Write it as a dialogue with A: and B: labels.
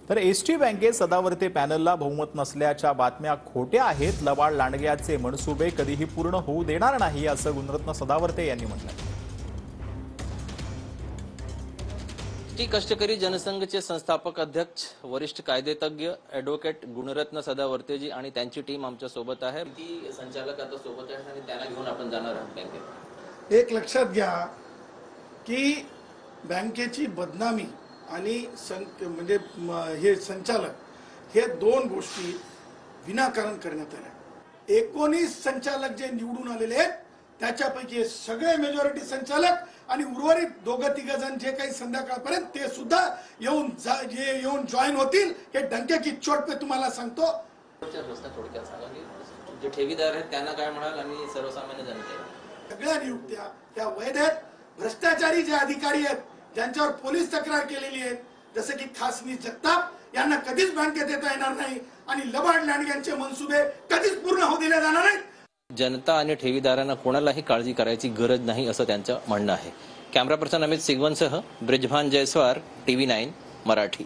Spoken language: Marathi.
A: तर एसटी बँकेत सदावर्ते पॅनलला बहुमत नसल्याच्या बातम्या खोट्या आहेत। लबाड लांडग्याचे मनसुबे कधीही पूर्ण होऊ देणार नाही असं गुणरत्न सदावर्ते यांनी म्हटलं।
B: कष्टकरी जनसंघचे संस्थापक अध्यक्ष वरिष्ठ कायदेतज्ञ ॲडव्होकेट गुणरत्न सदावर्तेजी आणि त्यांची टीम आमच्या सोबत आहे। ती संचालक आता सोबत आहे आणि त्याला घेऊन आपण जाणार आहोत बँकेत।
C: एक लक्षात घ्या की बँकेची बदनामी आणि म्हणजे हे संचालक हे दोन गोष्टी विनाकारण करण्यात आल्या। 19 संचालक जे निवडून आलेले आहेत त्याच्यापैकी सगळे मेजॉरिटी संचालक आणि उर्वरित दोघं तिघ जण जे काही संध्याकाळपर्यंत ते सुद्धा येऊन जॉईन होतील। हे डंके की चोट पे तुम्हाला सांगतो।
B: थोडक्यात सांगा की जे ठेवीदार आहेत त्यांना काय म्हणाल आणि सर्वसामान्य जनतेला?
C: सगळ्या नियुक्त्या त्या वैध आहेत। भ्रष्टाचारी जे अधिकारी आहेत ज्यांच्यावर पोलीस तक्रार केलेली आहे जसे की खासनी जगताप यांना कधीच बँकेत येता येणार नाही आणि लबाड लांडग्यांचे मनसुबे कधीच पूर्ण होऊ दिले जाणार नाहीत।
B: जनता आणि ठेवीदारांना कोणालाही काळजी करायची गरज नाही असं त्यांचं म्हणणं आहे। कॅमेरा पर्सन अमित सिगवनसह ब्रिजभान जयस्वार, TV9 मराठी।